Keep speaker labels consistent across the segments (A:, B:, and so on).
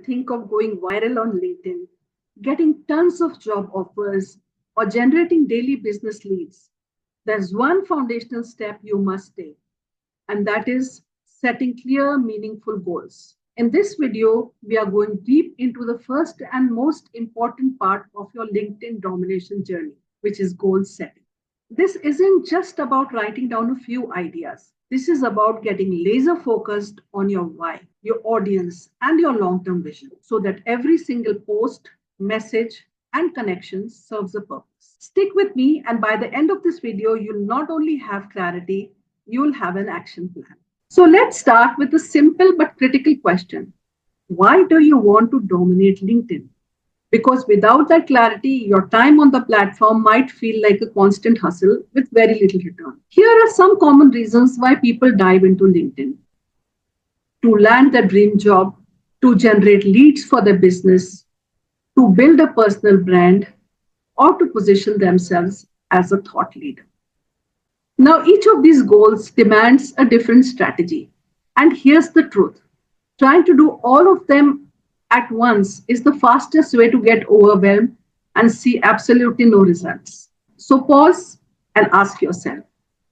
A: think of going viral on LinkedIn, getting tons of job offers, or generating daily business leads, there's one foundational step you must take, and that is setting clear, meaningful goals. In this video, we are going deep into the first and most important part of your LinkedIn domination journey, which is goal setting. This isn't just about writing down a few ideas. This is about getting laser focused on your why, your audience, and your long term vision so that every single post, message, and connection serves a purpose. Stick with me, and by the end of this video, you'll not only have clarity, you'll have an action plan. So let's start with a simple but critical question. Why do you want to dominate LinkedIn? Because without that clarity, your time on the platform might feel like a constant hustle with very little return. Here are some common reasons why people dive into LinkedIn: to land their dream job, to generate leads for their business, to build a personal brand, or to position themselves as a thought leader. Now, each of these goals demands a different strategy. And here's the truth: trying to do all of them at once is the fastest way to get overwhelmed and see absolutely no results. So, pause and ask yourself,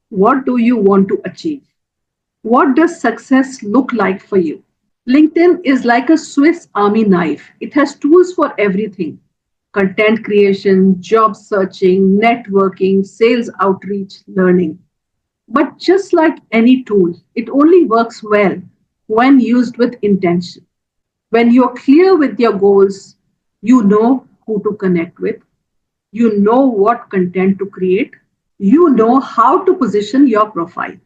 A: what do you want to achieve? What does success look like for you? LinkedIn is like a Swiss Army knife. It has tools for everything: content creation, job searching, networking, sales outreach, learning. But just like any tool, it only works well when used with intention. When you're clear with your goals, you know who to connect with, you know what content to create, you know how to position your profile.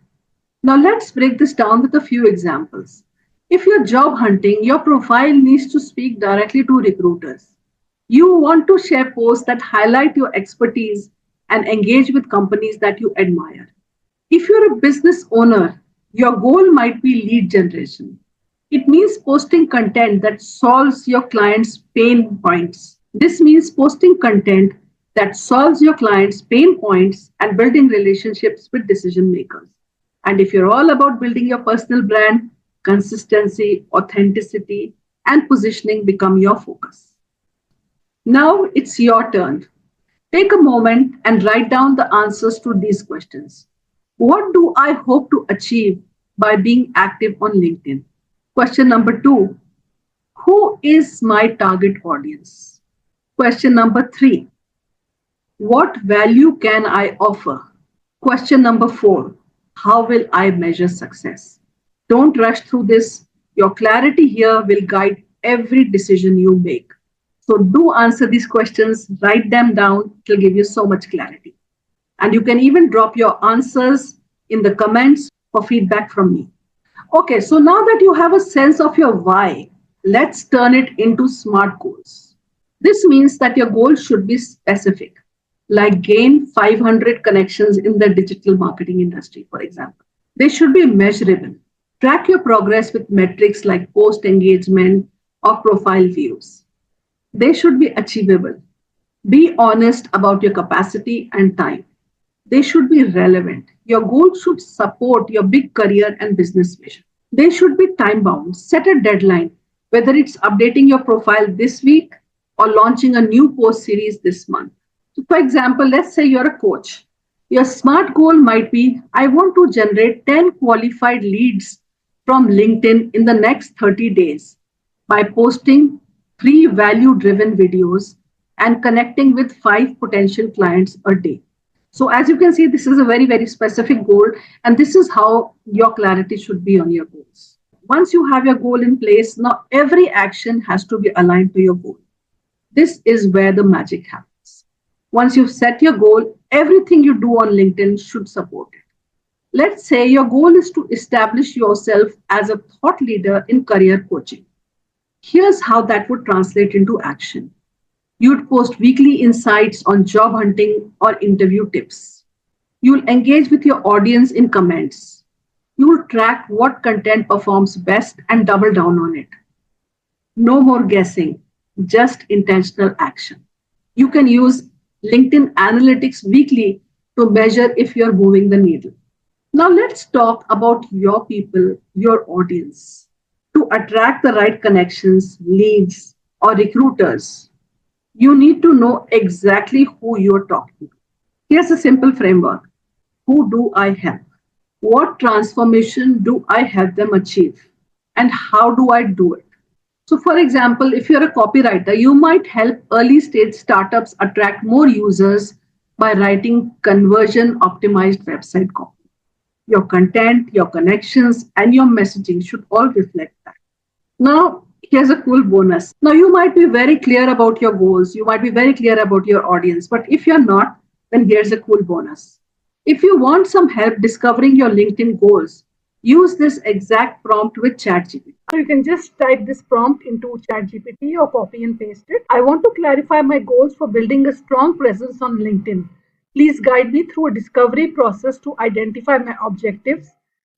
A: Now, let's break this down with a few examples. If you're job hunting, your profile needs to speak directly to recruiters. You want to share posts that highlight your expertise and engage with companies that you admire. If you're a business owner, your goal might be lead generation. It means posting content that solves your clients' pain points. This means posting content that solves your clients' pain points and building relationships with decision makers. And if you're all about building your personal brand, consistency, authenticity, and positioning become your focus. Now it's your turn. Take a moment and write down the answers to these questions. What do I hope to achieve by being active on LinkedIn? Question number 2: who is my target audience? Question number 3: what value can I offer? Question number 4: how will I measure success? Don't rush through this. Your clarity here will guide every decision you make. So do answer these questions, write them down. It will give you so much clarity. And you can even drop your answers in the comments for feedback from me. Okay, so now that you have a sense of your why, let's turn it into SMART goals. This means that your goal should be specific, like gain 500 connections in the digital marketing industry, for example. They should be measurable. Track your progress with metrics like post engagement or profile views. They should be achievable. Be honest about your capacity and time. They should be relevant. Your goal should support your big career and business vision. They should be time bound. Set a deadline, whether it's updating your profile this week or launching a new post series this month. So for example, let's say you're a coach. Your SMART goal might be: I want to generate 10 qualified leads from LinkedIn in the next 30 days by posting 3 value driven videos and connecting with 5 potential clients a day. So as you can see, this is a very, very specific goal, and this is how your clarity should be on your goals. Once you have your goal in place, now every action has to be aligned to your goal. This is where the magic happens. Once you've set your goal, everything you do on LinkedIn should support it. Let's say your goal is to establish yourself as a thought leader in career coaching. Here's how that would translate into action. You'd post weekly insights on job hunting or interview tips. You'll engage with your audience in comments. You'll track what content performs best and double down on it. No more guessing, just intentional action. You can use LinkedIn Analytics weekly to measure if you're moving the needle. Now let's talk about your people, your audience. To attract the right connections, leads, or recruiters, you need to know exactly who you're talking to. Here's a simple framework. Who do I help? What transformation do I help them achieve? And how do I do it? So, for example, if you're a copywriter, you might help early stage startups attract more users by writing conversion optimized website copy. Your content, your connections, and your messaging should all reflect that. Now, here's a cool bonus. Now, you might be very clear about your goals, you might be very clear about your audience, but if you're not, then here's a cool bonus. If you want some help discovering your LinkedIn goals, use this exact prompt with ChatGPT. So you can just type this prompt into ChatGPT or copy and paste it. I want to clarify my goals for building a strong presence on LinkedIn. Please guide me through a discovery process to identify my objectives,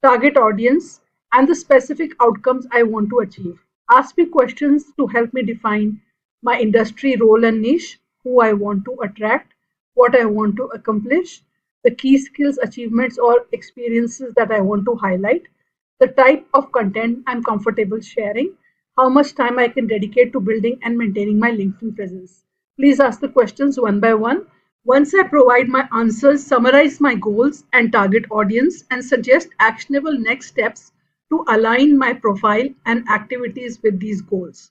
A: target audience, and the specific outcomes I want to achieve. Ask me questions to help me define my industry role and niche, who I want to attract, what I want to accomplish, the key skills, achievements, or experiences that I want to highlight, the type of content I'm comfortable sharing, how much time I can dedicate to building and maintaining my LinkedIn presence. Please ask the questions one by one. Once I provide my answers, summarize my goals and target audience, and suggest actionable next steps to align my profile and activities with these goals.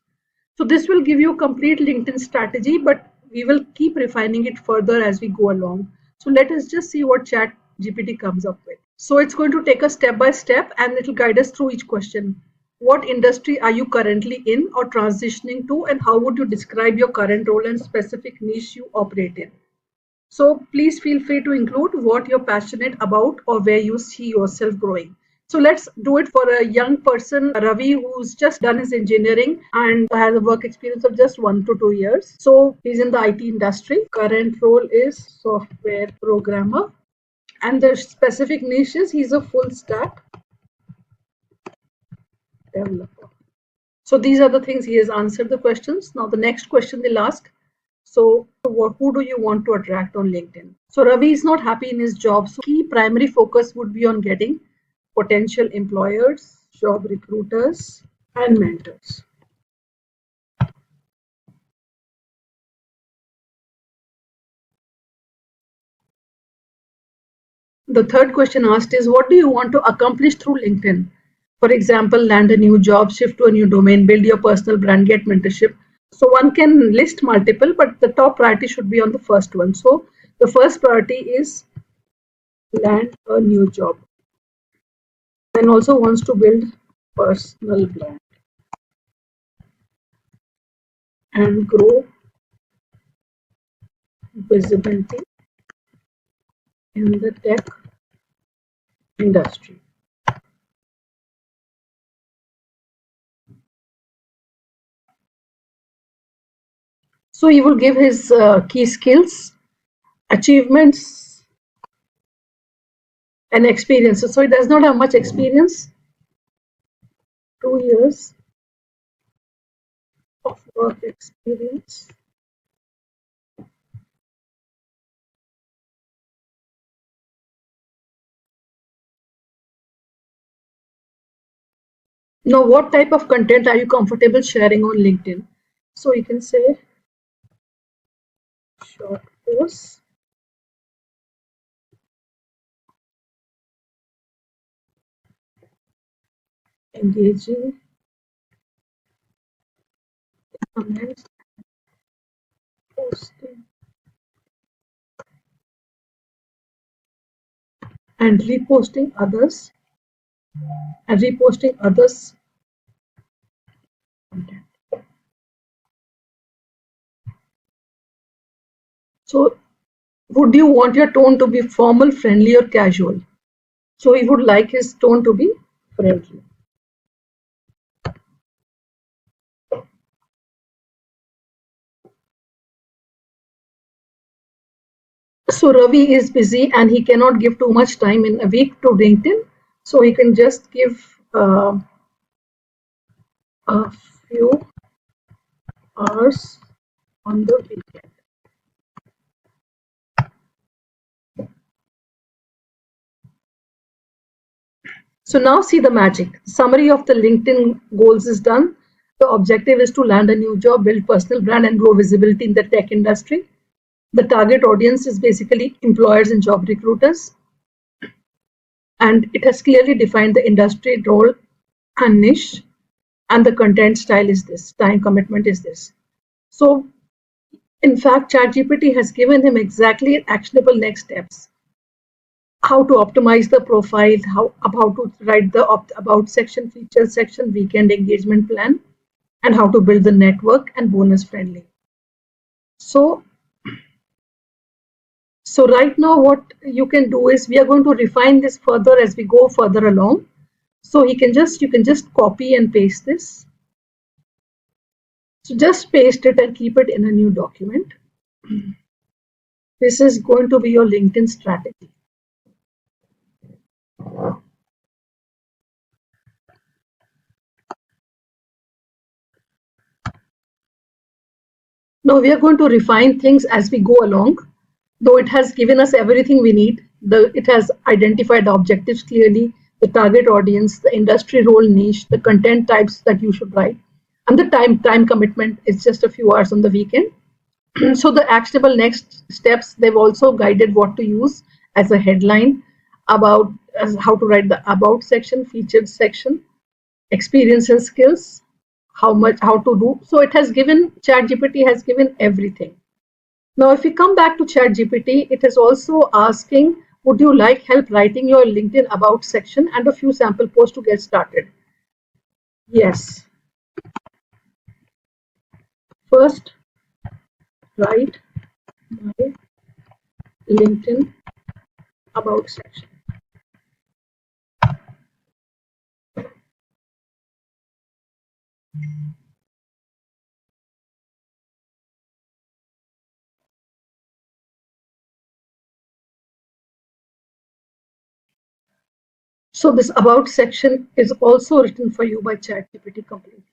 A: So this will give you a complete LinkedIn strategy, but we will keep refining it further as we go along. So let us just see what Chat GPT comes up with. So it's going to take us step by step and it will guide us through each question. What industry are you currently in or transitioning to, and how would you describe your current role and specific niche you operate in? So please feel free to include what you're passionate about or where you see yourself growing. So let's do it for a young person, Ravi, who's just done his engineering and has a work experience of just 1 to 2 years. So he's in the IT industry. Current role is software programmer. And the specific niche is he's a full stack developer. So these are the things he has answered the questions. Now the next question they'll ask. So who do you want to attract on LinkedIn? So Ravi is not happy in his job. So key primary focus would be on getting potential employers, job recruiters, and mentors. The third question asked is, what do you want to accomplish through LinkedIn? For example, land a new job, shift to a new domain, build your personal brand, get mentorship. So one can list multiple, but the top priority should be on the first one. So the first priority is land a new job and also wants to build personal brand and grow visibility in the tech industry. So he will give his key skills, achievements, and experiences. So he does not have much experience, 2 years of work experience. Now, what type of content are you comfortable sharing on LinkedIn? So you can say short posts, engaging comments, posting, and reposting others content. So would you want your tone to be formal, friendly, or casual? So he would like his tone to be friendly. So Ravi is busy and he cannot give too much time in a week to LinkedIn. So he can just give a few hours on the weekend.
B: So now see the magic. Summary of the LinkedIn goals is done. The objective is to land a new job, build personal brand, and grow visibility in the tech industry. The target audience is basically employers and job recruiters. And it has clearly defined the industry role and niche. And the content style is this, time commitment is this. So in fact, ChatGPT has given him exactly actionable next steps. How to optimize the profile, how to write the about section, feature section, weekend engagement plan, and how to build the network and bonus friendly. So right now what you can do is we are going to refine this further as we go further along. So you can just copy and paste this. So just paste it and keep it in a new document. This is going to be your LinkedIn strategy. Now we are going to refine things as we go along. Though it has given us everything we need, it has identified the objectives clearly, the target audience, the industry role niche, the content types that you should write, and the time commitment is just a few hours on the weekend. So the actionable next steps, they've also guided what to use as a headline about as how to write the about section, featured section, experience and skills, how to do. So it has given ChatGPT has given everything. Now, if we come back to ChatGPT, it is also asking, would you like help writing your LinkedIn about section and a few sample posts to get started? Yes. First, write my LinkedIn about section. So this about section is also written for you by ChatGPT completely.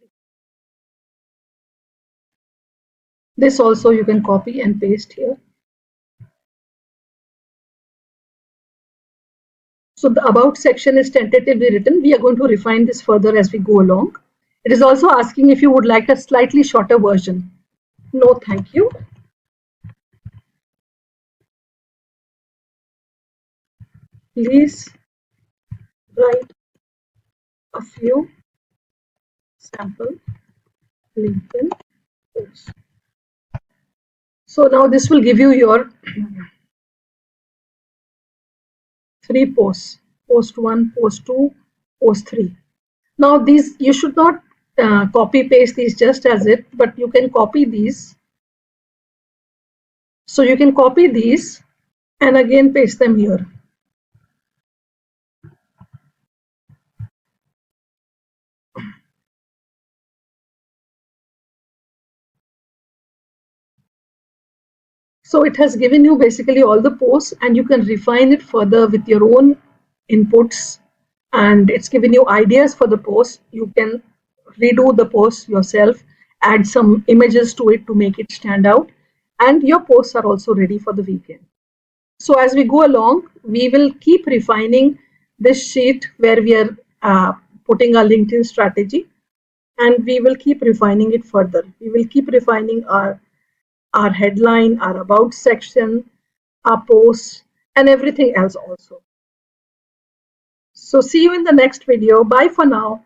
B: This also you can copy and paste here. So the about section is tentatively written. We are going to refine this further as we go along. It is also asking if you would like a slightly shorter version. No, thank you. Please write a few sample LinkedIn posts. So now this will give you your 3 posts, post 1, post 2, post 3. Now these, you should not copy paste these just as it, but you can copy these. So you can copy these and again paste them here. So it has given you basically all the posts and you can refine it further with your own inputs, and it's given you ideas for the post. You can redo the post yourself, add some images to it to make it stand out, and your posts are also ready for the weekend. So as we go along, we will keep refining this sheet where we are putting our LinkedIn strategy, and we will keep refining it further. We will keep refining our headline, our about section, our posts, and everything else also. So see you in the next video. Bye for now.